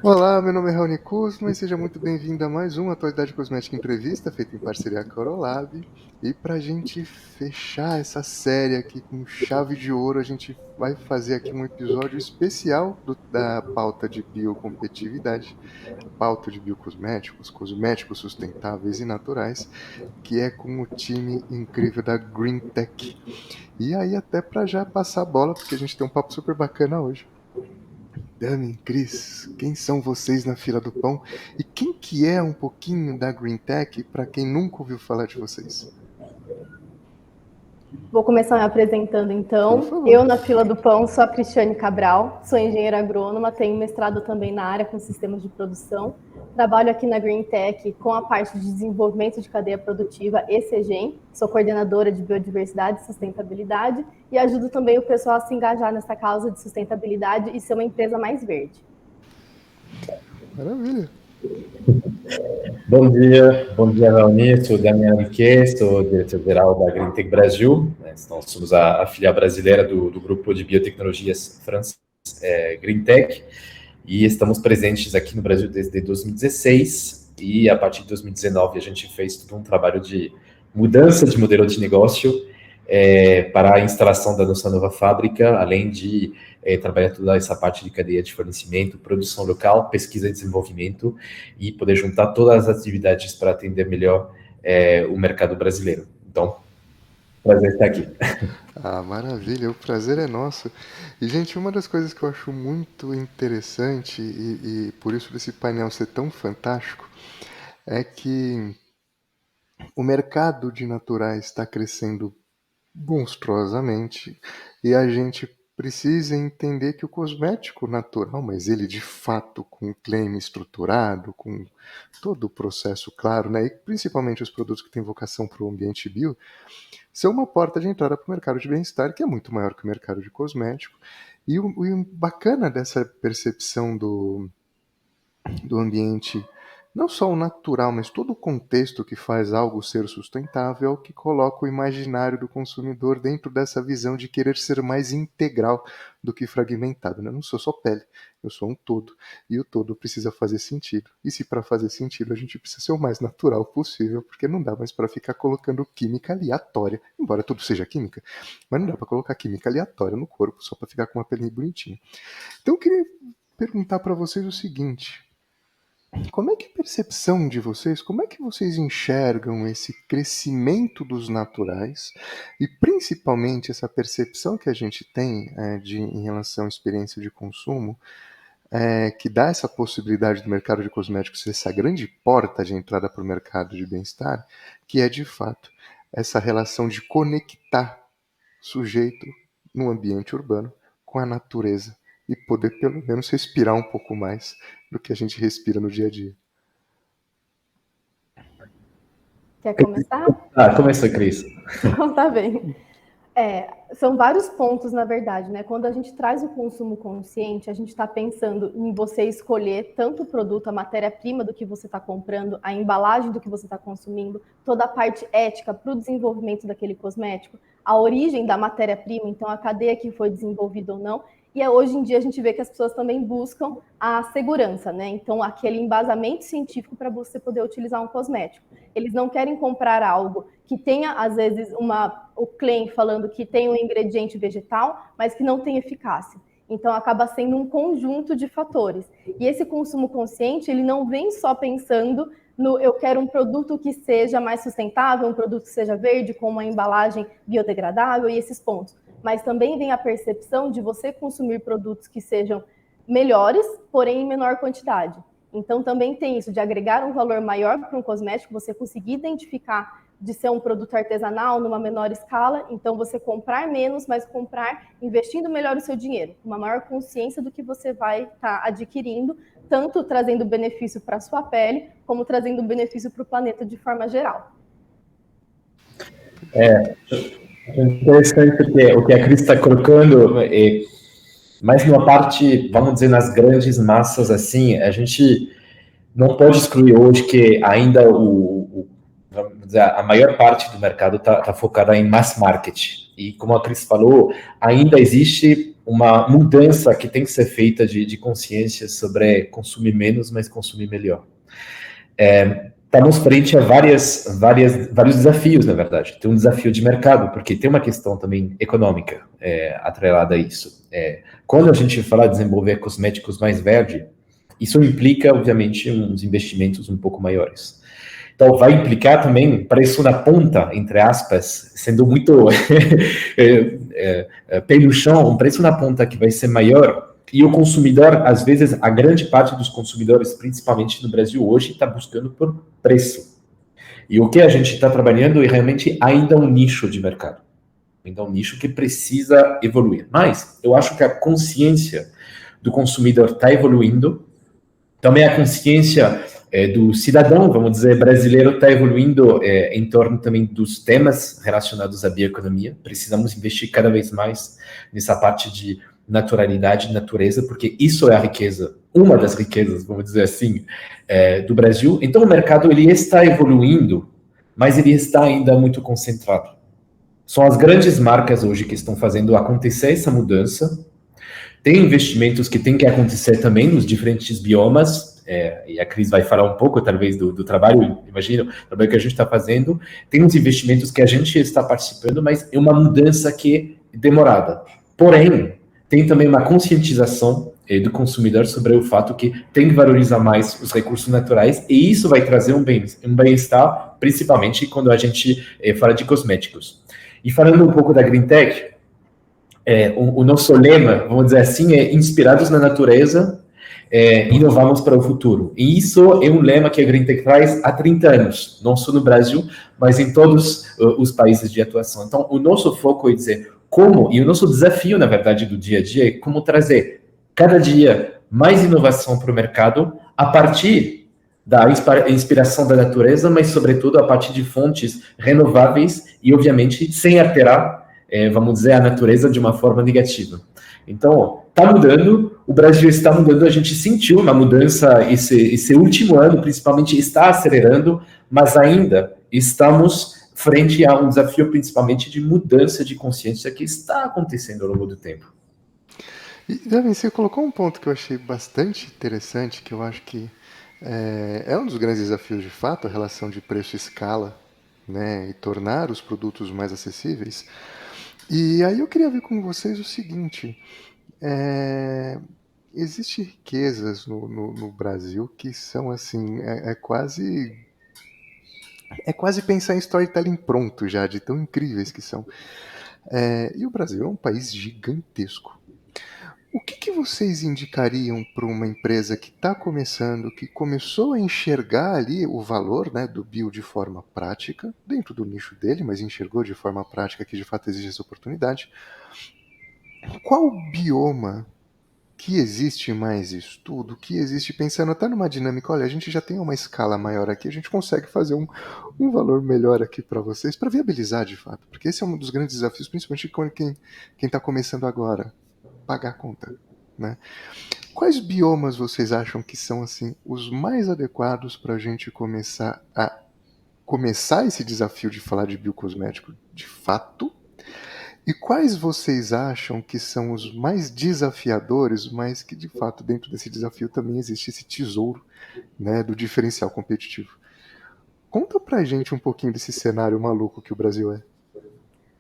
Olá, meu nome é Raoni Kuzma e seja muito bem-vindo a mais uma Atualidade Cosmética Entrevista feita em parceria com a Corolab. E para a gente fechar essa série aqui com chave de ouro, a gente vai fazer aqui um episódio especial da pauta de biocompetitividade, a pauta de biocosméticos, cosméticos sustentáveis e naturais, que é com o time incrível da Green Tech. E aí até para já passar a bola, porque a gente tem um papo super bacana hoje. Dami, Cris, quem são vocês na fila do pão? E quem que é um pouquinho da Green Tech para quem nunca ouviu falar de vocês? Vou começar me apresentando Por então. favor. Eu, na fila do pão, sou a Cristiane Cabral, sou engenheira agrônoma, tenho mestrado também na área com sistemas de produção. Trabalho aqui na Green Tech com a parte de desenvolvimento de cadeia produtiva e CGEM. Sou coordenadora de biodiversidade e sustentabilidade e ajudo também o pessoal a se engajar nessa causa de sustentabilidade e ser uma empresa mais verde. Maravilha. Bom dia, Raoni. Sou Damião Riquet, sou diretor-geral da Green Tech Brasil. Nós somos a filial brasileira do grupo de biotecnologias francês Green Tech e estamos presentes aqui no Brasil desde 2016 e a partir de 2019 a gente fez todo um trabalho de mudança de modelo de negócio para a instalação da nossa nova fábrica, além de trabalhar toda essa parte de cadeia de fornecimento, produção local, pesquisa e desenvolvimento e poder juntar todas as atividades para atender melhor o mercado brasileiro. Então, prazer estar aqui. Ah, maravilha, o prazer é nosso. E, gente, uma das coisas que eu acho muito interessante e por isso desse painel ser tão fantástico é que o mercado de naturais está crescendo monstruosamente e a gente precisa entender que o cosmético natural, mas ele de fato com o claim estruturado, com todo o processo claro, né, e principalmente os produtos que têm vocação para o ambiente bio, são uma porta de entrada para o mercado de bem-estar que é muito maior que o mercado de cosmético. E o bacana dessa percepção do ambiente, não só o natural, mas todo o contexto que faz algo ser sustentável, é o que coloca o imaginário do consumidor dentro dessa visão de querer ser mais integral do que fragmentado. Né? Eu não sou só pele, eu sou um todo, e o todo precisa fazer sentido. E se para fazer sentido a gente precisa ser o mais natural possível, porque não dá mais para ficar colocando química aleatória, embora tudo seja química, mas não dá para colocar química aleatória no corpo só para ficar com uma pelinha bonitinha. Então eu queria perguntar para vocês o seguinte: como é que é a percepção de vocês, como é que vocês enxergam esse crescimento dos naturais e principalmente essa percepção que a gente tem em relação à experiência de consumo, que dá essa possibilidade do mercado de cosméticos ser essa grande porta de entrada para o mercado de bem-estar, que é de fato essa relação de conectar sujeito no ambiente urbano com a natureza e poder pelo menos respirar um pouco mais do que a gente respira no dia a dia. Quer começar? Começa, Cris. Então, tá bem. São vários pontos, na verdade, né? Quando a gente traz o consumo consciente, a gente está pensando em você escolher tanto o produto, a matéria-prima do que você está comprando, a embalagem do que você está consumindo, toda a parte ética para o desenvolvimento daquele cosmético, a origem da matéria-prima, então a cadeia que foi desenvolvida ou não. E hoje em dia a gente vê que as pessoas também buscam a segurança, né? Então, aquele embasamento científico para você poder utilizar um cosmético. Eles não querem comprar algo que tenha, às vezes, o claim falando que tem um ingrediente vegetal, mas que não tem eficácia. Então, acaba sendo um conjunto de fatores. E esse consumo consciente, ele não vem só pensando no eu quero um produto que seja mais sustentável, um produto que seja verde, com uma embalagem biodegradável e esses pontos. Mas também vem a percepção de você consumir produtos que sejam melhores, porém em menor quantidade. Então, também tem isso de agregar um valor maior para um cosmético, você conseguir identificar de ser um produto artesanal numa menor escala, então você comprar menos, mas comprar investindo melhor o seu dinheiro, uma maior consciência do que você vai estar adquirindo, tanto trazendo benefício para a sua pele, como trazendo benefício para o planeta de forma geral. É interessante porque o que a Cris está colocando mas numa parte, vamos dizer, nas grandes massas, assim, a gente não pode excluir hoje que ainda vamos dizer, a maior parte do mercado está focada em mass market. E como a Cris falou, ainda existe uma mudança que tem que ser feita de consciência sobre consumir menos, mas consumir melhor. Estamos frente a vários desafios, na verdade. Tem um desafio de mercado, porque tem uma questão também econômica atrelada a isso. Quando a gente fala de desenvolver cosméticos mais verde, isso implica, obviamente, uns investimentos um pouco maiores. Então, vai implicar também preço na ponta, entre aspas, sendo muito pé no chão, um preço na ponta que vai ser maior. E o consumidor, às vezes, a grande parte dos consumidores, principalmente no Brasil hoje, está buscando por preço. E o que a gente está trabalhando é realmente ainda um nicho de mercado. Ainda um nicho que precisa evoluir. Mas eu acho que a consciência do consumidor está evoluindo. Também a consciência do cidadão, vamos dizer, brasileiro está evoluindo em torno também dos temas relacionados à bioeconomia. Precisamos investir cada vez mais nessa parte de naturalidade, natureza, porque isso é a riqueza, uma das riquezas, vamos dizer assim, do Brasil. Então o mercado ele está evoluindo, mas ele está ainda muito concentrado. São as grandes marcas hoje que estão fazendo acontecer essa mudança. Tem investimentos que tem que acontecer também nos diferentes biomas, e a Cris vai falar um pouco, talvez, do trabalho, imagino, o trabalho que a gente está fazendo. Tem uns investimentos que a gente está participando, mas é uma mudança que é demorada. Porém, tem também uma conscientização do consumidor sobre o fato que tem que valorizar mais os recursos naturais, e isso vai trazer um bem-estar, principalmente quando a gente fala de cosméticos. E falando um pouco da GreenTech, o nosso lema, vamos dizer assim, é inspirados na natureza, inovamos para o futuro. E isso é um lema que a GreenTech traz há 30 anos, não só no Brasil, mas em todos os países de atuação. Então, o nosso foco é dizer como, e o nosso desafio, na verdade, do dia a dia, é como trazer cada dia mais inovação para o mercado a partir da inspiração da natureza, mas, sobretudo, a partir de fontes renováveis e, obviamente, sem alterar, vamos dizer, a natureza de uma forma negativa. Então, está mudando, o Brasil está mudando, a gente sentiu uma mudança esse último ano, principalmente, está acelerando, mas ainda estamos frente a um desafio, principalmente, de mudança de consciência que está acontecendo ao longo do tempo. E, Davi, você colocou um ponto que eu achei bastante interessante, que eu acho que é um dos grandes desafios, de fato, a relação de preço e escala, né, e tornar os produtos mais acessíveis. E aí eu queria ver com vocês o seguinte, existem riquezas no Brasil que são assim, é quase pensar em storytelling pronto já, de tão incríveis que são. E o Brasil é um país gigantesco. O que vocês indicariam para uma empresa que está começando, que começou a enxergar ali o valor, né, do bio de forma prática, dentro do nicho dele, mas enxergou de forma prática que de fato existe essa oportunidade? Qual bioma que existe mais estudo, que existe pensando até numa dinâmica, olha, a gente já tem uma escala maior aqui, a gente consegue fazer um valor melhor aqui para vocês, para viabilizar de fato, porque esse é um dos grandes desafios, principalmente quem está começando agora, pagar a conta, né? Quais biomas vocês acham que são assim os mais adequados para a gente começar esse desafio de falar de biocosmético de fato? E quais vocês acham que são os mais desafiadores, mas que de fato dentro desse desafio também existe esse tesouro, né, do diferencial competitivo? Conta pra gente um pouquinho desse cenário maluco que o Brasil é.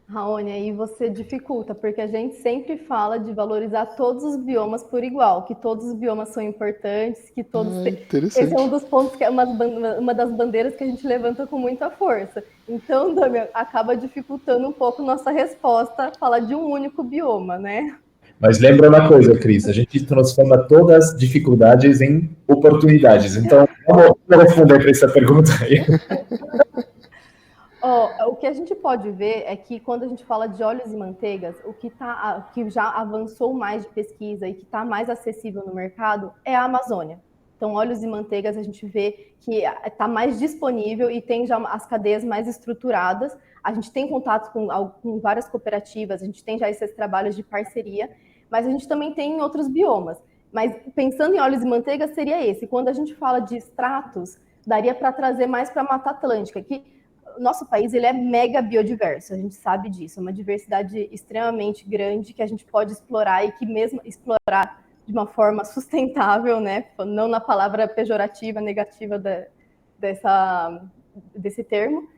Raoni, aí você dificulta, porque a gente sempre fala de valorizar todos os biomas por igual, que todos os biomas são importantes, que todos... Esse é um dos pontos que é uma das bandeiras que a gente levanta com muita força. Então, Damian, acaba dificultando um pouco nossa resposta falar de um único bioma, né? Mas lembra uma coisa, Cris, a gente transforma todas as dificuldades em oportunidades. Então, vamos responder para essa pergunta aí. O que a gente pode ver é que quando a gente fala de óleos e manteigas, que já avançou mais de pesquisa e que está mais acessível no mercado é a Amazônia. Então, óleos e manteigas a gente vê que está mais disponível e tem já as cadeias mais estruturadas. A gente tem contato com várias cooperativas, a gente tem já esses trabalhos de parceria, mas a gente também tem em outros biomas. Mas pensando em óleos e manteigas, seria esse. Quando a gente fala de extratos, daria para trazer mais para a Mata Atlântica, que nosso país ele é mega biodiverso, a gente sabe disso, é uma diversidade extremamente grande que a gente pode explorar e que mesmo explorar de uma forma sustentável, né? Não na palavra pejorativa, negativa desse termo,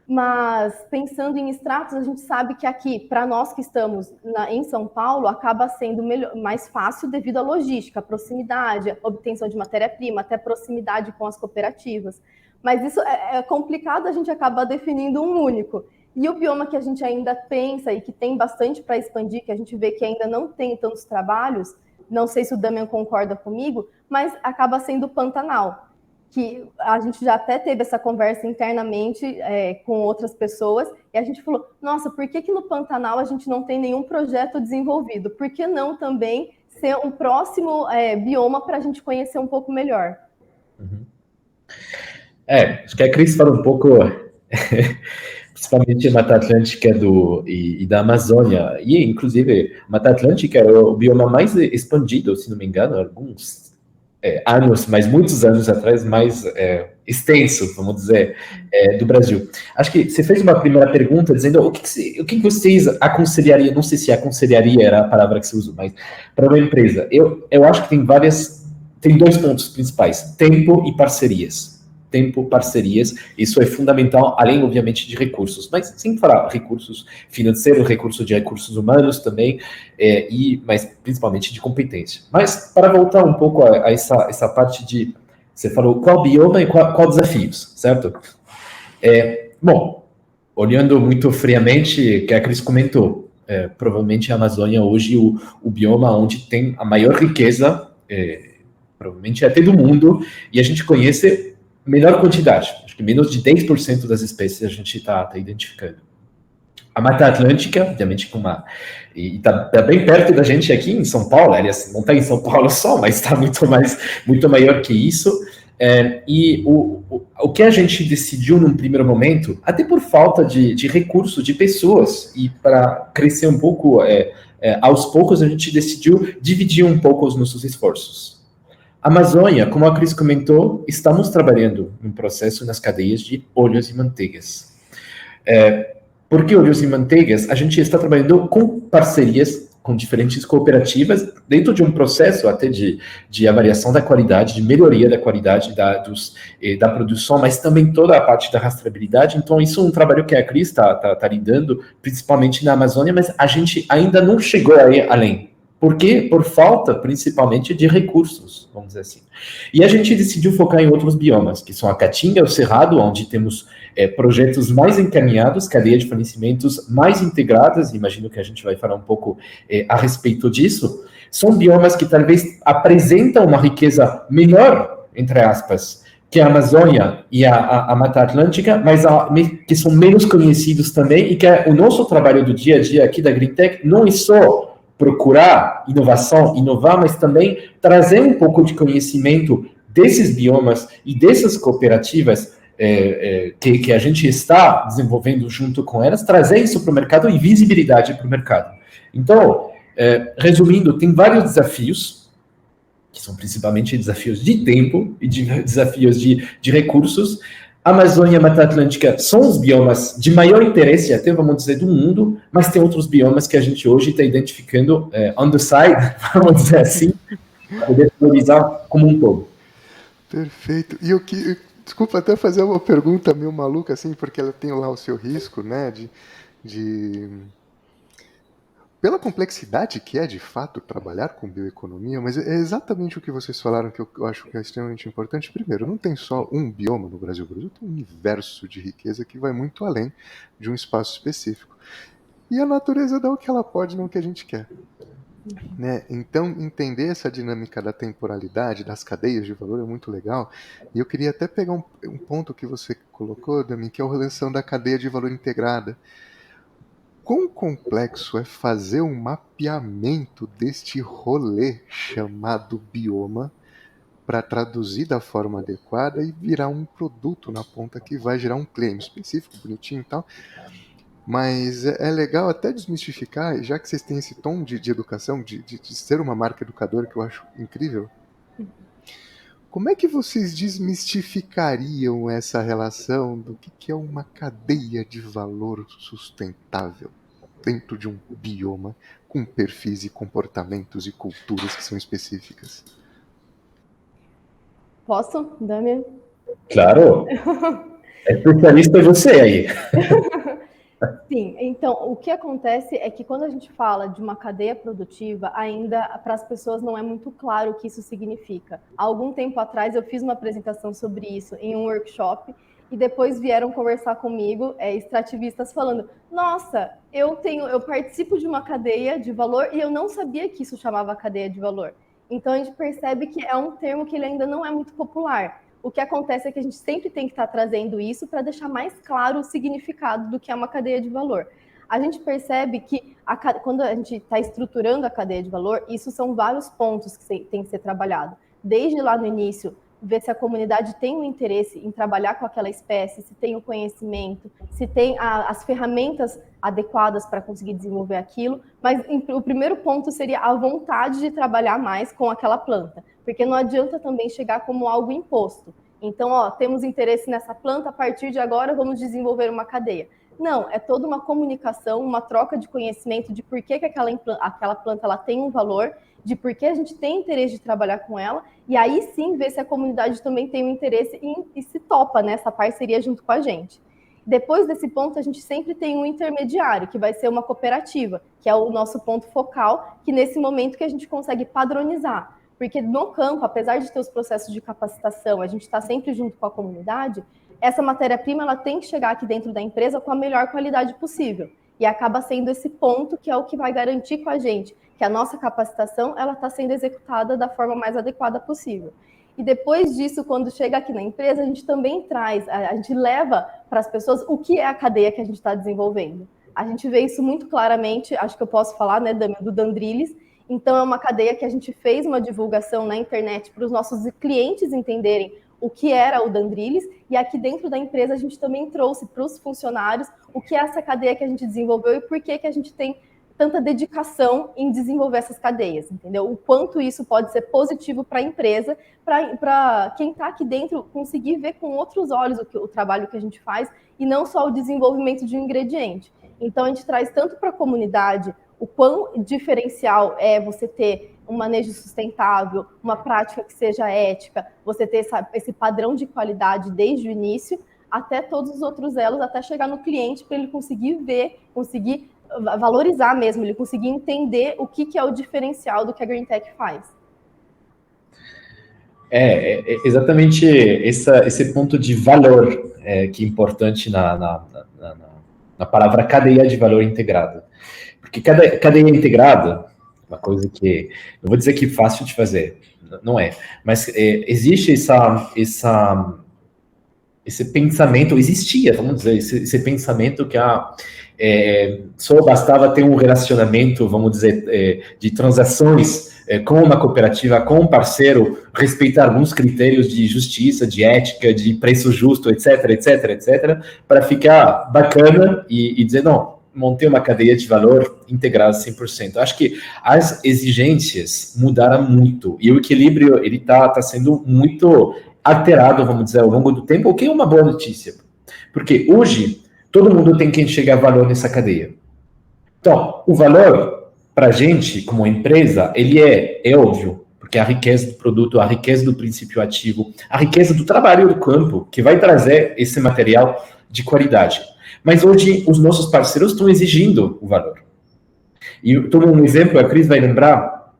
mas pensando em extratos, a gente sabe que aqui, para nós que estamos em São Paulo, acaba sendo mais fácil devido à logística, à proximidade, à obtenção de matéria-prima, até proximidade com as cooperativas. Mas isso é complicado, a gente acaba definindo um único. E o bioma que a gente ainda pensa e que tem bastante para expandir, que a gente vê que ainda não tem tantos trabalhos, não sei se o Damian concorda comigo, mas acaba sendo o Pantanal, que a gente já até teve essa conversa internamente com outras pessoas, e a gente falou, nossa, por que no Pantanal a gente não tem nenhum projeto desenvolvido? Por que não também ser um próximo bioma para a gente conhecer um pouco melhor? Uhum. Acho que a Cris falou um pouco, principalmente a Mata Atlântica e da Amazônia, e inclusive a Mata Atlântica é o bioma mais expandido, se não me engano, alguns anos, mas muitos anos atrás, mais extenso, vamos dizer, do Brasil. Acho que você fez uma primeira pergunta dizendo o que vocês aconselhariam, não sei se aconselharia era a palavra que você usou, mas para uma empresa. Eu acho que tem dois pontos principais, tempo e parcerias. Tempo, parcerias, isso é fundamental, além, obviamente, de recursos, mas sem falar recursos financeiros, recursos humanos também, mas principalmente de competência. Mas, para voltar um pouco a essa parte de, você falou qual bioma e qual desafios, certo? Bom, olhando muito friamente, que a Cris comentou, provavelmente a Amazônia hoje o bioma onde tem a maior riqueza, provavelmente até do mundo, e a gente conhece menor quantidade, acho que menos de 10% das espécies a gente está identificando. A Mata Atlântica, obviamente, e está bem perto da gente aqui em São Paulo, aliás, não está em São Paulo só, mas está muito maior que isso. E o que a gente decidiu num primeiro momento, até por falta de recursos, de pessoas, e para crescer um pouco, aos poucos a gente decidiu dividir um pouco os nossos esforços. A Amazônia, como a Cris comentou, estamos trabalhando em processo nas cadeias de óleos e manteigas. Por que óleos e manteigas? A gente está trabalhando com parcerias com diferentes cooperativas, dentro de um processo até de avaliação da qualidade, de melhoria da qualidade da produção, mas também toda a parte da rastreabilidade. Então, isso é um trabalho que a Cris está lidando, principalmente na Amazônia, mas a gente ainda não chegou aí além. Por quê? Por falta, principalmente, de recursos, vamos dizer assim. E a gente decidiu focar em outros biomas, que são a Caatinga e o Cerrado, onde temos projetos mais encaminhados, cadeia de fornecimentos mais integradas, imagino que a gente vai falar um pouco a respeito disso. São biomas que talvez apresentam uma riqueza menor, entre aspas, que a Amazônia e a Mata Atlântica, mas que são menos conhecidos também, e que o nosso trabalho do dia a dia aqui da GreenTech não é só procurar inovar, mas também trazer um pouco de conhecimento desses biomas e dessas cooperativas que a gente está desenvolvendo junto com elas, trazer isso para o mercado e visibilidade para o mercado. Então, resumindo, tem vários desafios, que são principalmente desafios de tempo e desafios de recursos. A Amazônia e a Mata Atlântica são os biomas de maior interesse, até vamos dizer, do mundo, mas tem outros biomas que a gente hoje está identificando on the side, vamos dizer assim, para poder valorizar como um todo. Perfeito. E desculpa até fazer uma pergunta meio maluca, assim, porque ela tem lá o seu risco, né, pela complexidade que é, de fato, trabalhar com bioeconomia, mas é exatamente o que vocês falaram que eu acho que é extremamente importante. Primeiro, não tem só um bioma no Brasil. O Brasil tem um universo de riqueza que vai muito além de um espaço específico. E a natureza dá o que ela pode, não o que a gente quer. Né? Então, entender essa dinâmica da temporalidade, das cadeias de valor é muito legal. E eu queria até pegar um ponto que você colocou, Dami, que é a relação da cadeia de valor integrada. Quão complexo é fazer um mapeamento deste rolê chamado bioma para traduzir da forma adequada e virar um produto na ponta que vai gerar um claim específico, bonitinho e tal. Mas é legal até desmistificar, já que vocês têm esse tom de educação, de ser uma marca educadora que eu acho incrível. Como é que vocês desmistificariam essa relação do que é uma cadeia de valor sustentável dentro de um bioma com perfis e comportamentos e culturas que são específicas? Posso, Damian? Claro, é especialista você aí. Sim, então o que acontece é que quando a gente fala de uma cadeia produtiva, ainda para as pessoas não é muito claro o que isso significa. Há algum tempo atrás eu fiz uma apresentação sobre isso em um workshop e depois vieram conversar comigo extrativistas falando: nossa, eu participo de uma cadeia de valor e eu não sabia que isso chamava cadeia de valor. Então a gente percebe que é um termo que ele ainda não é muito popular. O que acontece é que a gente sempre tem que estar trazendo isso para deixar mais claro o significado do que é uma cadeia de valor. A gente percebe que quando a gente está estruturando a cadeia de valor, isso são vários pontos que tem que ser trabalhado. Desde lá no início, ver se a comunidade tem um interesse em trabalhar com aquela espécie, se tem o conhecimento, se tem as ferramentas adequadas para conseguir desenvolver aquilo, mas o primeiro ponto seria a vontade de trabalhar mais com aquela planta, porque não adianta também chegar como algo imposto. Então, temos interesse nessa planta, a partir de agora vamos desenvolver uma cadeia. Não, é toda uma comunicação, uma troca de conhecimento de por que aquela planta ela tem um valor, de por que a gente tem interesse de trabalhar com ela, e aí sim ver se a comunidade também tem um interesse e se topa nessa parceria junto com a gente. Depois desse ponto, a gente sempre tem um intermediário, que vai ser uma cooperativa, que é o nosso ponto focal, que nesse momento que a gente consegue padronizar. Porque no campo, apesar de ter os processos de capacitação, a gente está sempre junto com a comunidade, essa matéria-prima ela tem que chegar aqui dentro da empresa com a melhor qualidade possível. E acaba sendo esse ponto que é o que vai garantir com a gente que a nossa capacitação ela está sendo executada da forma mais adequada possível. E depois disso, quando chega aqui na empresa, a gente também traz, a gente leva para as pessoas o que é a cadeia que a gente está desenvolvendo. A gente vê isso muito claramente, acho que eu posso falar, né, do Dandrilis. Então, é uma cadeia que a gente fez uma divulgação na internet para os nossos clientes entenderem o que era o Dandrilis, e aqui dentro da empresa a gente também trouxe para os funcionários o que é essa cadeia que a gente desenvolveu e por que a gente tem tanta dedicação em desenvolver essas cadeias, entendeu? O quanto isso pode ser positivo para a empresa, para quem está aqui dentro conseguir ver com outros olhos o trabalho que a gente faz e não só o desenvolvimento de um ingrediente. Então, a gente traz tanto para a comunidade o quão diferencial é você ter um manejo sustentável, uma prática que seja ética, você ter esse padrão de qualidade desde o início, até todos os outros elos, até chegar no cliente para ele conseguir ver, conseguir valorizar mesmo, ele conseguir entender o que é o diferencial do que a GreenTech faz. Exatamente esse ponto de valor que é importante na palavra cadeia de valor integrado. Porque cadeia integrada, uma coisa que, não vou dizer que é fácil de fazer, não é, mas existe esse pensamento, existia, vamos dizer, esse pensamento que só bastava ter um relacionamento, vamos dizer, de transações com uma cooperativa, com um parceiro, respeitar alguns critérios de justiça, de ética, de preço justo, etc, etc, etc, para ficar bacana e dizer, não, montei uma cadeia de valor integrada 100%. Acho que as exigências mudaram muito e o equilíbrio ele está sendo muito alterado, vamos dizer, ao longo do tempo, o que é uma boa notícia. Porque hoje, todo mundo tem que enxergar valor nessa cadeia. Então, o valor, para a gente, como empresa, ele é óbvio, porque a riqueza do produto, a riqueza do princípio ativo, a riqueza do trabalho do campo, que vai trazer esse material de qualidade. Mas hoje, os nossos parceiros estão exigindo o valor. E eu tomo um exemplo, a Cris vai lembrar,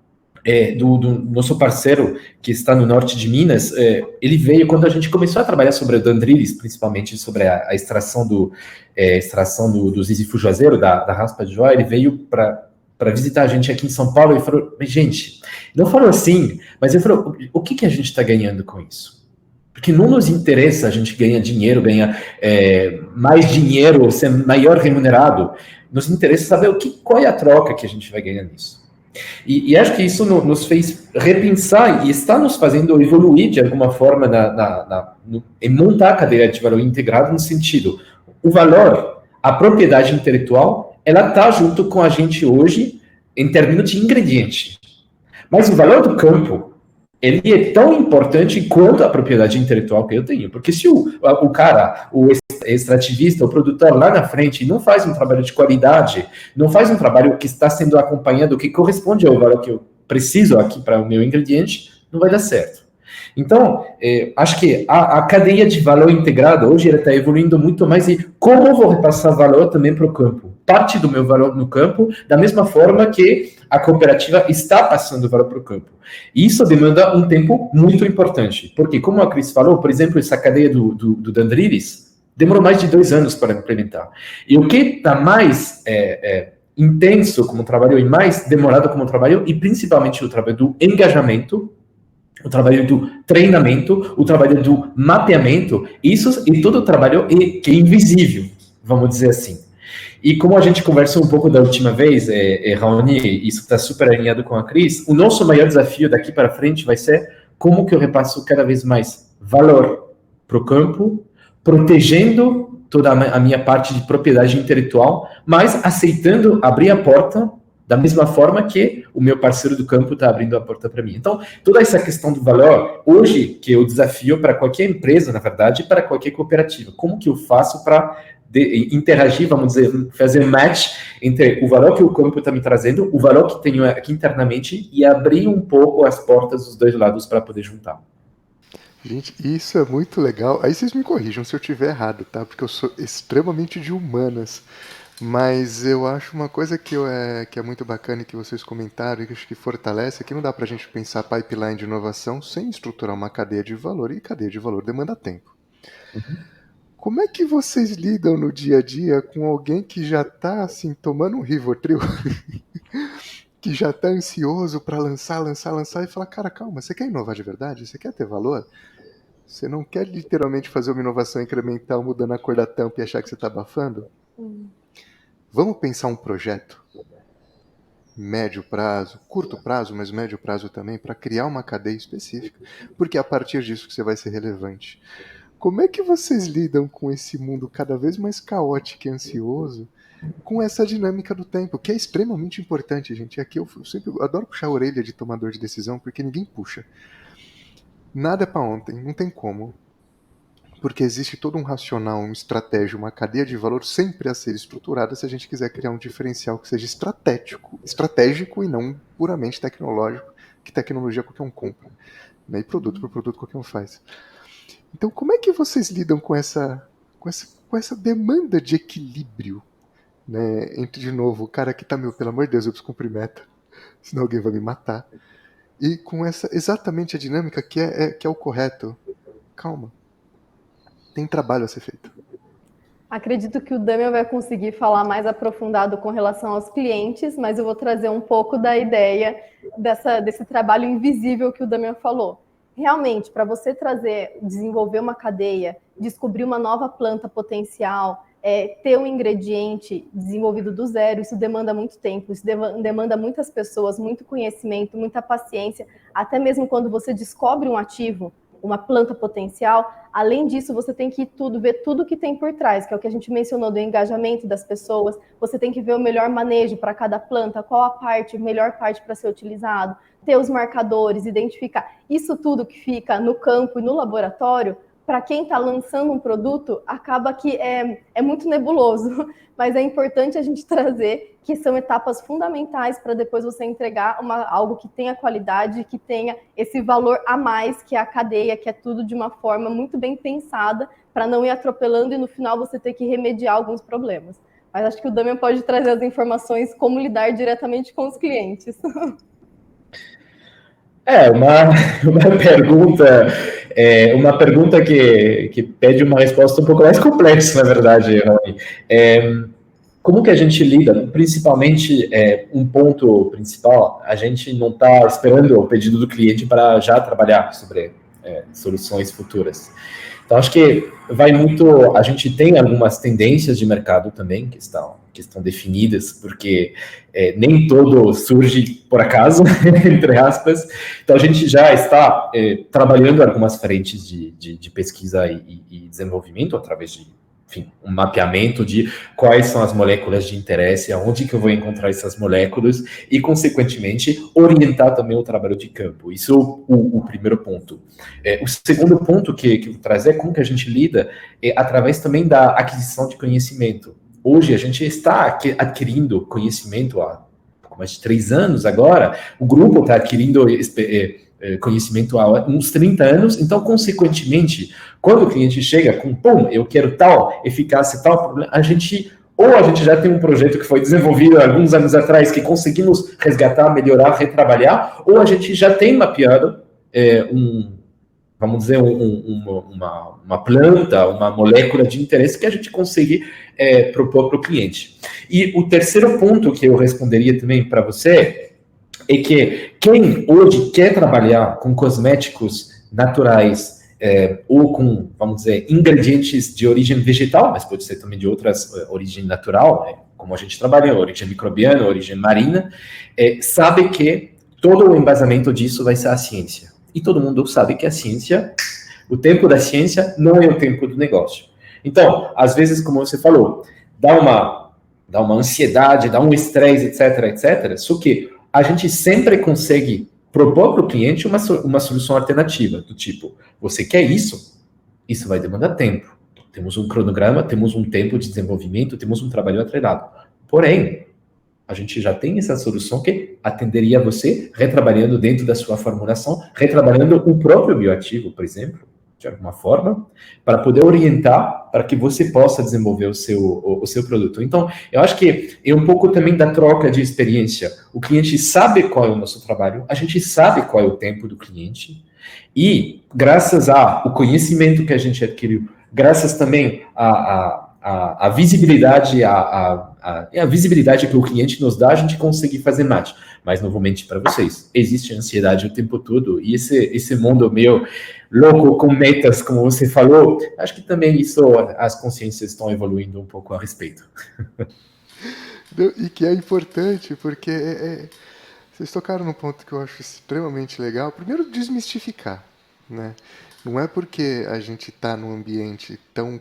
do nosso parceiro que está no norte de Minas. Ele veio quando a gente começou a trabalhar sobre o Dandrilis, principalmente sobre a extração do zizifu juazeiro, da raspa de joia. Ele veio para visitar a gente aqui em São Paulo e falou, gente, não falou assim, mas ele falou, o que a gente está ganhando com isso? Porque não nos interessa a gente ganhar dinheiro, ganhar mais dinheiro, ser maior remunerado. Nos interessa saber qual é a troca que a gente vai ganhar nisso. E acho que isso nos fez repensar e está nos fazendo evoluir de alguma forma em montar a cadeia de valor integrado no sentido, o valor, a propriedade intelectual, ela está junto com a gente hoje em termos de ingrediente. Mas o valor do campo, ele é tão importante quanto a propriedade intelectual que eu tenho. Porque se o cara, o extrativista, o produtor lá na frente não faz um trabalho de qualidade, não faz um trabalho que está sendo acompanhado, que corresponde ao valor que eu preciso aqui para o meu ingrediente, não vai dar certo. Então, acho que a cadeia de valor integrada, hoje, ela está evoluindo muito mais e como eu vou repassar valor também para o campo. Parte do meu valor no campo, da mesma forma que a cooperativa está passando valor para o campo. E isso demanda um tempo muito importante, porque, como a Cris falou, por exemplo, essa cadeia do Dandriris demorou mais de 2 anos para implementar. E o que está mais intenso como trabalho e mais demorado como trabalho, e principalmente o trabalho do engajamento, o trabalho do treinamento, o trabalho do mapeamento, isso e todo o trabalho que é invisível, vamos dizer assim. E como a gente conversou um pouco da última vez, Raoni, isso está super alinhado com a Cris, o nosso maior desafio daqui para frente vai ser como que eu repasso cada vez mais valor para o campo, protegendo toda a minha parte de propriedade intelectual, mas aceitando abrir a porta da mesma forma que o meu parceiro do campo está abrindo a porta para mim. Então, toda essa questão do valor, hoje, que é o desafio para qualquer empresa, na verdade, para qualquer cooperativa. Como que eu faço para interagir, vamos dizer, fazer match entre o valor que o campo está me trazendo, o valor que tenho aqui internamente e abrir um pouco as portas dos dois lados para poder juntar. Gente, isso é muito legal. Aí vocês me corrijam se eu estiver errado, tá? Porque eu sou extremamente de humanas. Mas eu acho uma coisa que é muito bacana e que vocês comentaram e que acho que fortalece é que não dá pra gente pensar pipeline de inovação sem estruturar uma cadeia de valor, e cadeia de valor demanda tempo. Como é que vocês lidam no dia a dia com alguém que já tá assim, tomando um Rivotril, que já tá ansioso pra lançar e fala, cara, calma, você quer inovar de verdade? Você quer ter valor? Você não quer literalmente fazer uma inovação incremental mudando a cor da tampa e achar que você tá abafando? Vamos pensar um projeto médio prazo, curto prazo, mas médio prazo também, para criar uma cadeia específica, porque é a partir disso que você vai ser relevante. Como é que vocês lidam com esse mundo cada vez mais caótico e ansioso, com essa dinâmica do tempo, que é extremamente importante, gente? Aqui eu sempre adoro puxar a orelha de tomador de decisão, porque ninguém puxa. Nada é para ontem, não tem como. Porque existe todo um racional, uma estratégia, uma cadeia de valor sempre a ser estruturada se a gente quiser criar um diferencial que seja estratégico e não puramente tecnológico, que tecnologia qualquer um compra, né? E produto por produto qualquer um faz. Então, como é que vocês lidam com essa demanda de equilíbrio, né? Entre, de novo, o cara que tá, pelo amor de Deus, eu preciso cumprir meta, senão alguém vai me matar. E com exatamente a dinâmica que é o correto. Calma. Tem trabalho a ser feito. Acredito que o Damian vai conseguir falar mais aprofundado com relação aos clientes, mas eu vou trazer um pouco da ideia desse trabalho invisível que o Damian falou. Realmente, para você desenvolver uma cadeia, descobrir uma nova planta potencial, ter um ingrediente desenvolvido do zero, isso demanda muito tempo, isso demanda muitas pessoas, muito conhecimento, muita paciência, até mesmo quando você descobre um ativo, uma planta potencial, além disso, você tem que ver tudo que tem por trás, que é o que a gente mencionou do engajamento das pessoas, você tem que ver o melhor manejo para cada planta, qual a melhor parte para ser utilizado, ter os marcadores, identificar. Isso tudo que fica no campo e no laboratório, para quem está lançando um produto, acaba que é muito nebuloso, mas é importante a gente trazer que são etapas fundamentais para depois você entregar algo que tenha qualidade, que tenha esse valor a mais, que é a cadeia, que é tudo de uma forma muito bem pensada, para não ir atropelando e no final você ter que remediar alguns problemas. Mas acho que o Damian pode trazer as informações como lidar diretamente com os clientes. Uma pergunta que pede uma resposta um pouco mais complexa, na verdade, Raoni. Como que a gente lida? Principalmente, um ponto principal, a gente não está esperando o pedido do cliente para já trabalhar sobre soluções futuras. Então, acho que vai muito... A gente tem algumas tendências de mercado também que estão definidas, porque nem todo surge por acaso, entre aspas. Então, a gente já está trabalhando algumas frentes de pesquisa e desenvolvimento através enfim, um mapeamento de quais são as moléculas de interesse, aonde que eu vou encontrar essas moléculas e, consequentemente, orientar também o trabalho de campo. Isso é o primeiro ponto. O segundo ponto que eu vou trazer é como que a gente lida através também da aquisição de conhecimento. Hoje, a gente está adquirindo conhecimento há pouco mais de 3 anos agora, o grupo está adquirindo conhecimento há uns 30 anos, então, consequentemente, quando o cliente chega com, pum, eu quero tal eficácia, tal problema, a gente já tem um projeto que foi desenvolvido há alguns anos atrás, que conseguimos resgatar, melhorar, retrabalhar, ou a gente já tem mapeado vamos dizer, uma planta, uma molécula de interesse que a gente consegue propor para o cliente. E o terceiro ponto que eu responderia também para você é que quem hoje quer trabalhar com cosméticos naturais ou com, vamos dizer, ingredientes de origem vegetal, mas pode ser também de outras origem natural, como a gente trabalha, origem microbiana, origem marina, sabe que todo o embasamento disso vai ser a ciência. E todo mundo sabe que a ciência, o tempo da ciência não é o tempo do negócio. Então, às vezes, como você falou, dá uma ansiedade, dá um estresse, etc, etc. Só que a gente sempre consegue propor para o cliente uma solução alternativa, do tipo, você quer isso? Isso vai demandar tempo. Temos um cronograma, temos um tempo de desenvolvimento, temos um trabalho atrelado. Porém, a gente já tem essa solução que atenderia você retrabalhando dentro da sua formulação, retrabalhando o próprio bioativo, por exemplo, de alguma forma, para poder orientar para que você possa desenvolver o seu produto. Então, eu acho que é um pouco também da troca de experiência. O cliente sabe qual é o nosso trabalho, a gente sabe qual é o tempo do cliente, e graças ao conhecimento que a gente adquiriu, graças também à visibilidade, a visibilidade que o cliente nos dá, a gente consegue fazer match. Mas, não vou mentir para vocês, existe ansiedade o tempo todo, e esse mundo meio louco com metas, como você falou, acho que também as consciências estão evoluindo um pouco a respeito. E que é importante, porque vocês tocaram num ponto que eu acho extremamente legal. Primeiro, desmistificar, né? Não é porque a gente está num ambiente tão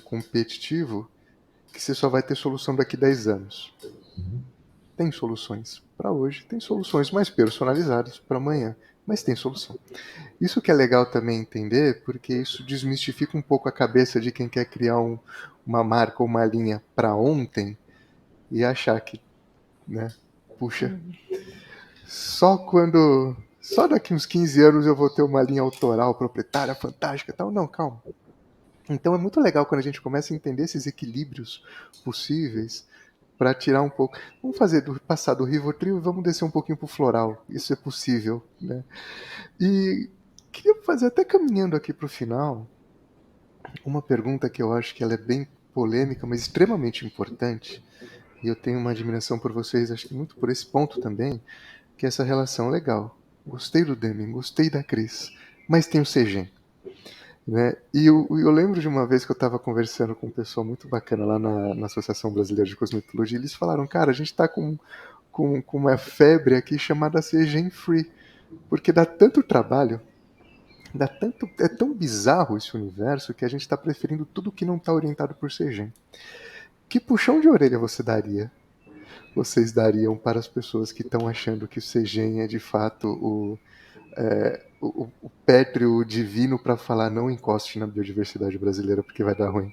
competitivo que você só vai ter solução daqui 10 anos. Tem soluções para hoje, tem soluções mais personalizadas para amanhã, mas tem solução. Isso que é legal também entender, porque isso desmistifica um pouco a cabeça de quem quer criar uma marca ou uma linha para ontem e achar que, né, puxa, só daqui uns 15 anos eu vou ter uma linha autoral, proprietária, fantástica e tal. Não, calma. Então é muito legal quando a gente começa a entender esses equilíbrios possíveis para tirar um pouco. Vamos passar do Rivotril e vamos descer um pouquinho pro floral. Isso é possível, né? E queria fazer, até caminhando aqui pro final, uma pergunta que eu acho que ela é bem polêmica, mas extremamente importante. E eu tenho uma admiração por vocês, acho que muito por esse ponto também, que é essa relação legal. Gostei do Deming, gostei da Cris, mas tem o CG. Né? E eu lembro de uma vez que eu estava conversando com um pessoal muito bacana lá na Associação Brasileira de Cosmetologia, e eles falaram, cara, a gente está com uma febre aqui chamada CGen Free, porque dá tanto trabalho, é tão bizarro esse universo que a gente está preferindo tudo que não está orientado por CGen. Que puxão de orelha vocês dariam para as pessoas que estão achando que o CGen é de fato o pétreo divino para falar não encoste na biodiversidade brasileira porque vai dar ruim?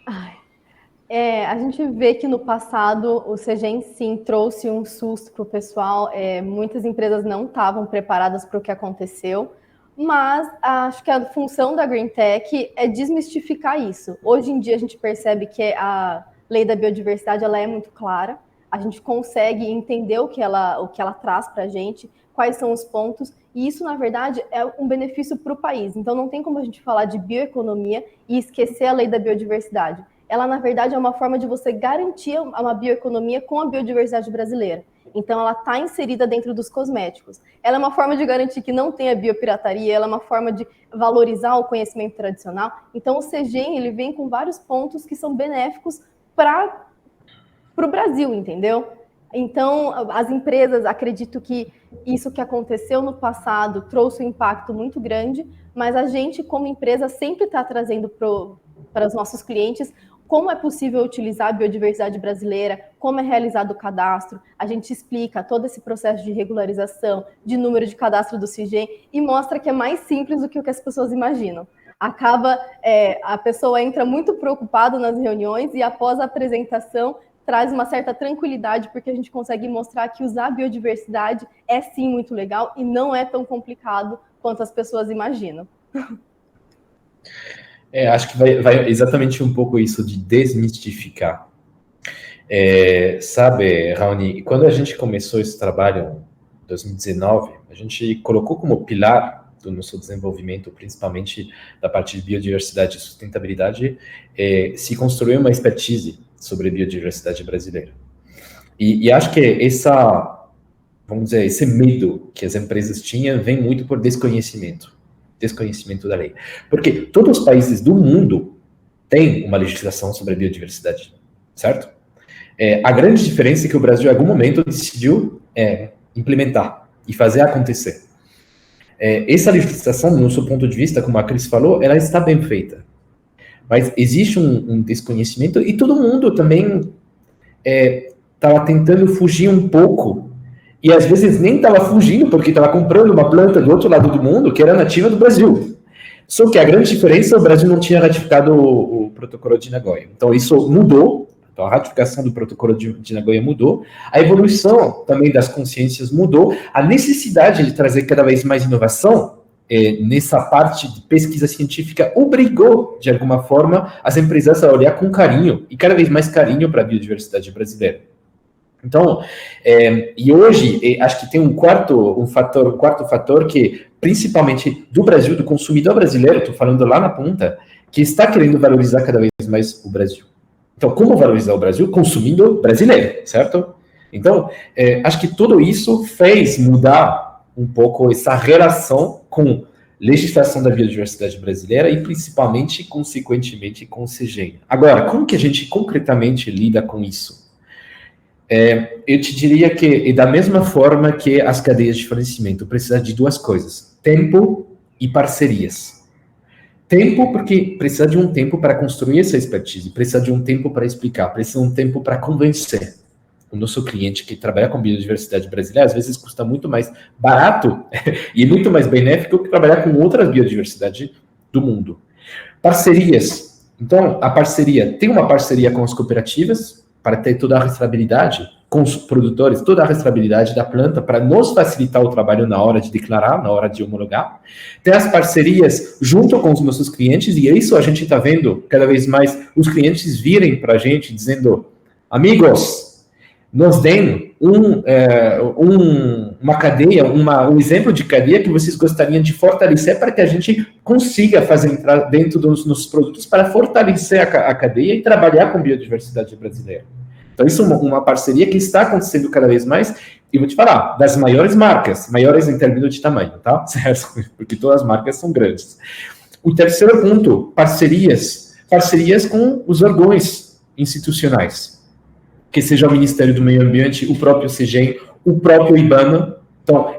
A gente vê que no passado o CGen sim trouxe um susto para o pessoal, muitas empresas não estavam preparadas para o que aconteceu, mas acho que a função da Green Tech é desmistificar isso. Hoje em dia a gente percebe que a lei da biodiversidade ela é muito clara, a gente consegue entender o que ela traz para a gente, quais são os pontos, e isso, na verdade, é um benefício para o país. Então, não tem como a gente falar de bioeconomia e esquecer a lei da biodiversidade. Ela, na verdade, é uma forma de você garantir uma bioeconomia com a biodiversidade brasileira. Então, ela está inserida dentro dos cosméticos. Ela é uma forma de garantir que não tenha biopirataria, ela é uma forma de valorizar o conhecimento tradicional. Então, o CGen, ele vem com vários pontos que são benéficos para o Brasil, entendeu? Então, as empresas, acredito que isso que aconteceu no passado trouxe um impacto muito grande, mas a gente, como empresa, sempre está trazendo para os nossos clientes como é possível utilizar a biodiversidade brasileira, como é realizado o cadastro, a gente explica todo esse processo de regularização, de número de cadastro do CIGEM, e mostra que é mais simples do que o que as pessoas imaginam. A pessoa entra muito preocupada nas reuniões e após a apresentação traz uma certa tranquilidade, porque a gente consegue mostrar que usar a biodiversidade é sim muito legal e não é tão complicado quanto as pessoas imaginam. Acho que vai exatamente um pouco isso de desmistificar. Sabe, Raoni, quando a gente começou esse trabalho em 2019, a gente colocou como pilar do nosso desenvolvimento, principalmente da parte de biodiversidade e sustentabilidade, se construir uma expertise sobre a biodiversidade brasileira. E acho que esse medo que as empresas tinham vem muito por desconhecimento da lei. Porque todos os países do mundo têm uma legislação sobre a biodiversidade, certo? A grande diferença é que o Brasil, em algum momento, decidiu implementar e fazer acontecer. Essa legislação, do nosso ponto de vista, como a Cris falou, ela está bem feita. Mas existe um desconhecimento e todo mundo também estava tentando fugir um pouco. E às vezes nem estava fugindo porque estava comprando uma planta do outro lado do mundo que era nativa do Brasil. Só que a grande diferença, o Brasil não tinha ratificado o protocolo de Nagoya. Então isso mudou, então a ratificação do protocolo de Nagoya mudou, a evolução também das consciências mudou, a necessidade de trazer cada vez mais inovação nessa parte de pesquisa científica obrigou, de alguma forma, as empresas a olhar com carinho, e cada vez mais carinho para a biodiversidade brasileira. Então, e hoje, acho que tem um quarto fator que, principalmente do Brasil, do consumidor brasileiro, estou falando lá na ponta, que está querendo valorizar cada vez mais o Brasil. Então, como valorizar o Brasil? Consumindo brasileiro, certo? Então, acho que tudo isso fez mudar um pouco essa relação com legislação da biodiversidade brasileira e, principalmente, consequentemente, com o CIGEM. Agora, como que a gente concretamente lida com isso? Eu te diria que é da mesma forma que as cadeias de fornecimento, precisa de duas coisas: tempo e parcerias. Tempo, porque precisa de um tempo para construir essa expertise, precisa de um tempo para explicar, precisa de um tempo para convencer o nosso cliente que trabalha com biodiversidade brasileira. Às vezes custa muito mais barato e muito mais benéfico que trabalhar com outras biodiversidades do mundo. Parcerias. Então, tem uma parceria com as cooperativas, para ter toda a rastreabilidade com os produtores, toda a rastreabilidade da planta, para nos facilitar o trabalho na hora de declarar, na hora de homologar. Tem as parcerias junto com os nossos clientes, e isso a gente está vendo cada vez mais os clientes virem para a gente dizendo: amigos, nos deem uma cadeia, um exemplo de cadeia que vocês gostariam de fortalecer para que a gente consiga fazer entrar dentro dos nossos produtos para fortalecer a cadeia e trabalhar com biodiversidade brasileira. Então, isso é uma parceria que está acontecendo cada vez mais, e vou te falar, das maiores marcas, maiores em termos de tamanho, tá? Certo? Porque todas as marcas são grandes. O terceiro ponto, parcerias com os órgãos institucionais, que seja o Ministério do Meio Ambiente, o próprio CIGEM, o próprio IBAMA. Então,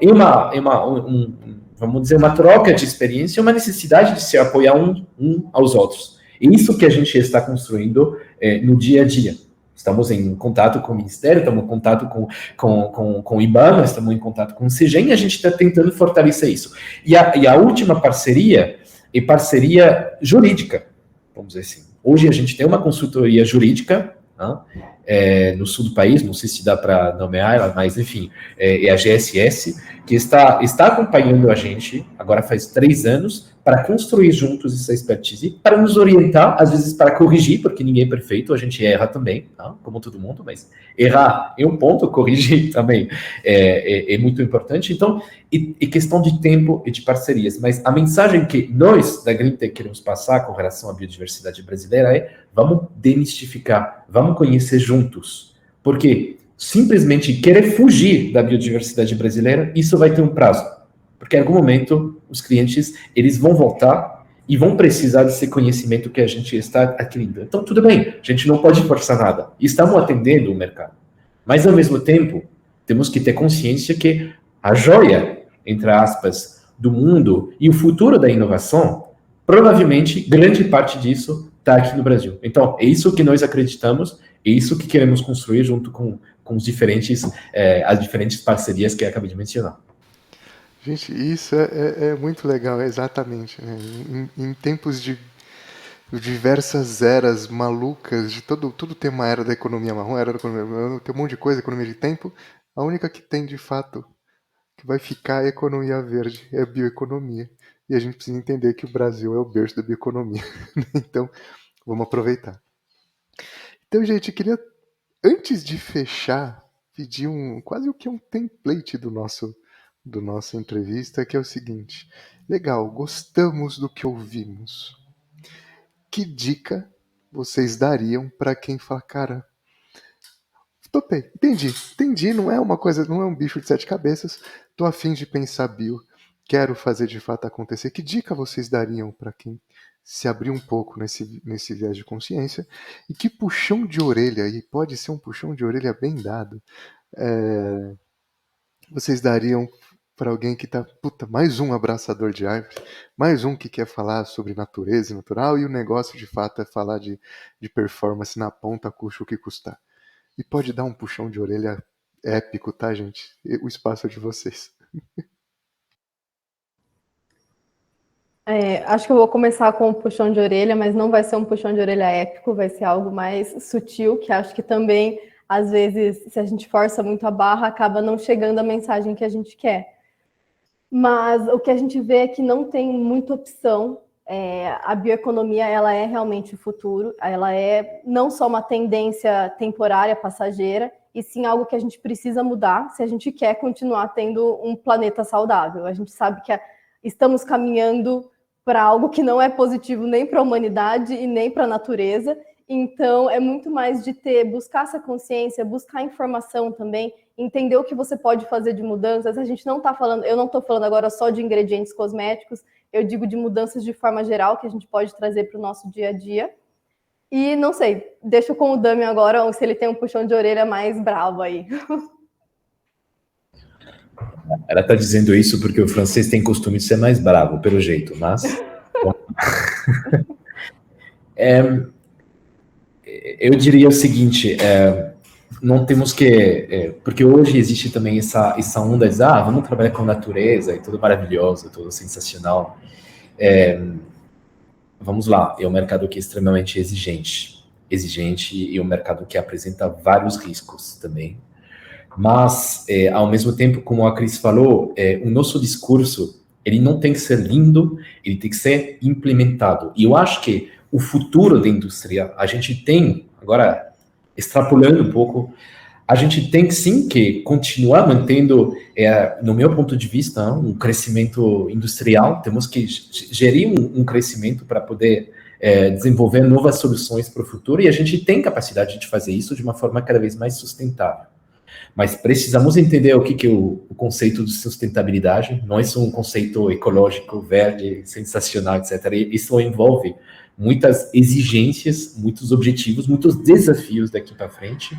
vamos dizer, uma troca de experiência, uma necessidade de se apoiar um aos outros. É isso que a gente está construindo no dia a dia. Estamos em contato com o Ministério, estamos em contato com o IBAMA, estamos em contato com o CIGEM, e a gente está tentando fortalecer isso. E a última parceria é parceria jurídica, vamos dizer assim. Hoje a gente tem uma consultoria jurídica, no sul do país, não sei se dá para nomear ela, mas enfim, é a GSS, que está acompanhando a gente, agora faz 3 anos, para construir juntos essa expertise, para nos orientar, às vezes para corrigir, porque ninguém é perfeito, a gente erra também, como todo mundo, mas errar é um ponto, corrigir também é muito importante. Então, e questão de tempo e de parcerias, mas a mensagem que nós, da GreenTech, queremos passar com relação à biodiversidade brasileira é: vamos demistificar, vamos conhecer juntos, porque simplesmente querer fugir da biodiversidade brasileira, isso vai ter um prazo. Porque em algum momento os clientes eles vão voltar e vão precisar desse conhecimento que a gente está adquirindo. Então, tudo bem, a gente não pode forçar nada. Estamos atendendo o mercado. Mas, ao mesmo tempo, temos que ter consciência que a joia, entre aspas, do mundo e o futuro da inovação, provavelmente, grande parte disso está aqui no Brasil. Então, é isso que nós acreditamos, é isso que queremos construir junto com os diferentes, as diferentes parcerias que eu acabei de mencionar. Gente, isso é muito legal, exatamente. Né? Em tempos de diversas eras malucas, de tudo tem uma era da economia marrom, era da economia marrom, tem um monte de coisa, economia de tempo. A única que tem de fato que vai ficar é a economia verde, é a bioeconomia. E a gente precisa entender que o Brasil é o berço da bioeconomia. Então, vamos aproveitar. Então, gente, eu queria, antes de fechar, pedir quase o que é um template do nossa entrevista, que é o seguinte. Legal, gostamos do que ouvimos. Que dica vocês dariam para quem fala, cara, topei, entendi, não é uma coisa, não é um bicho de 7 cabeças, tô a fim de pensar bio, quero fazer de fato acontecer. Que dica vocês dariam para quem se abrir um pouco nesse viés de consciência? E que puxão de orelha, e pode ser um puxão de orelha bem dado, vocês dariam para alguém que tá, mais um abraçador de árvores, mais um que quer falar sobre natureza e natural, e o negócio de fato é falar de performance na ponta, custe o que custar. E pode dar um puxão de orelha épico, tá, gente? O espaço é de vocês. Acho que eu vou começar com um puxão de orelha, mas não vai ser um puxão de orelha épico, vai ser algo mais sutil, que acho que também, às vezes, se a gente força muito a barra, acaba não chegando a mensagem que a gente quer. Mas o que a gente vê é que não tem muita opção. A bioeconomia, ela é realmente o futuro, ela é não só uma tendência temporária, passageira, e sim algo que a gente precisa mudar se a gente quer continuar tendo um planeta saudável. A gente sabe que estamos caminhando para algo que não é positivo nem para a humanidade e nem para a natureza. Então, é muito mais de buscar essa consciência, buscar informação também, entender o que você pode fazer de mudanças. A gente não está falando, eu não estou falando agora só de ingredientes cosméticos, eu digo de mudanças de forma geral que a gente pode trazer para o nosso dia a dia. E não sei, deixo com o Dami agora, se ele tem um puxão de orelha mais bravo aí. Ela está dizendo isso porque o francês tem costume de ser mais bravo, pelo jeito, mas... eu diria o seguinte, não temos que... porque hoje existe também essa onda de vamos trabalhar com natureza, e tudo maravilhoso, tudo sensacional. Vamos lá, é um mercado que é extremamente exigente e é um mercado que apresenta vários riscos também. Mas, ao mesmo tempo, como a Cris falou, o nosso discurso, ele não tem que ser lindo, ele tem que ser implementado. E eu acho que o futuro da indústria, a gente tem, agora, extrapolando um pouco, a gente tem sim que continuar mantendo, no meu ponto de vista, um crescimento industrial, temos que gerir um crescimento para poder desenvolver novas soluções para o futuro, e a gente tem capacidade de fazer isso de uma forma cada vez mais sustentável. Mas precisamos entender o que é o conceito de sustentabilidade. Não é só um conceito ecológico, verde, sensacional, etc. Isso envolve muitas exigências, muitos objetivos, muitos desafios daqui para frente.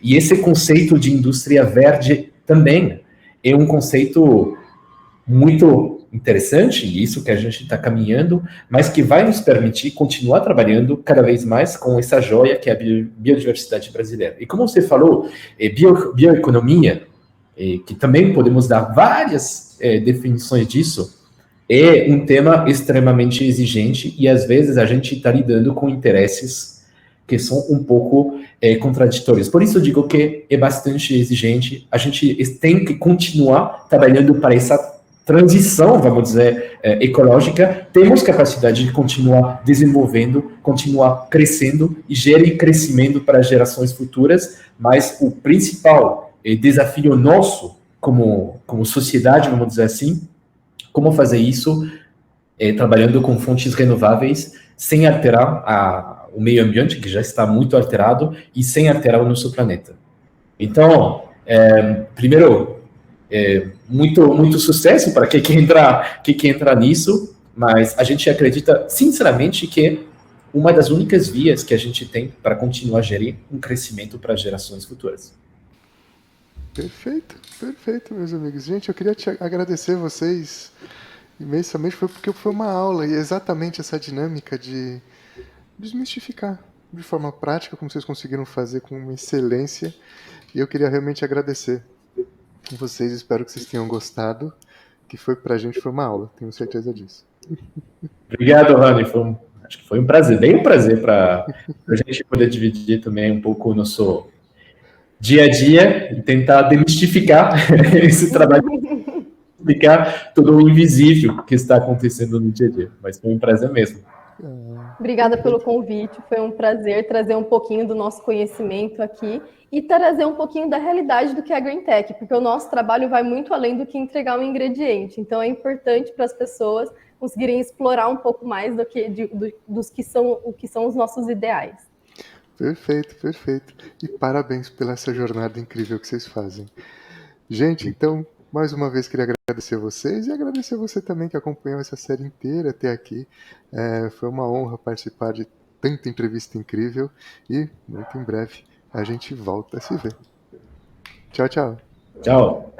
E esse conceito de indústria verde também é um conceito muito interessante, e isso que a gente está caminhando, mas que vai nos permitir continuar trabalhando cada vez mais com essa joia que é a biodiversidade brasileira. E como você falou, bioeconomia, que também podemos dar várias definições disso, é um tema extremamente exigente e às vezes a gente está lidando com interesses que são um pouco contraditórios. Por isso eu digo que é bastante exigente, a gente tem que continuar trabalhando para essa transição, vamos dizer, ecológica, temos capacidade de continuar desenvolvendo, continuar crescendo e gerar crescimento para gerações futuras, mas o principal desafio nosso, como sociedade, vamos dizer assim, como fazer isso trabalhando com fontes renováveis, sem alterar o meio ambiente, que já está muito alterado, e sem alterar o nosso planeta. Então, primeiro, muito sucesso para quem quer entrar nisso, mas a gente acredita, sinceramente, que uma das únicas vias que a gente tem para continuar a gerir um crescimento para gerações futuras. Perfeito, meus amigos. Gente, eu queria te agradecer vocês imensamente, porque foi uma aula, e exatamente essa dinâmica de desmistificar de forma prática, como vocês conseguiram fazer com uma excelência. E eu queria realmente agradecer vocês, espero que vocês tenham gostado, que pra gente foi uma aula, tenho certeza disso. Obrigado, Rani, acho que foi um prazer, bem um prazer para a gente poder dividir também um pouco o nosso dia a dia e tentar demistificar esse trabalho, explicar todo o invisível que está acontecendo no dia a dia, mas foi um prazer mesmo. Obrigada pelo convite, foi um prazer trazer um pouquinho do nosso conhecimento aqui e trazer um pouquinho da realidade do que é a Green Tech, porque o nosso trabalho vai muito além do que entregar um ingrediente, então é importante para as pessoas conseguirem explorar um pouco mais dos que são os nossos ideais. Perfeito, perfeito. E parabéns pela essa jornada incrível que vocês fazem. Gente, então, mais uma vez queria agradecer a vocês e agradecer a você também que acompanhou essa série inteira até aqui. Foi uma honra participar de tanta entrevista incrível e muito em breve a gente volta a se ver. Tchau, tchau. Tchau.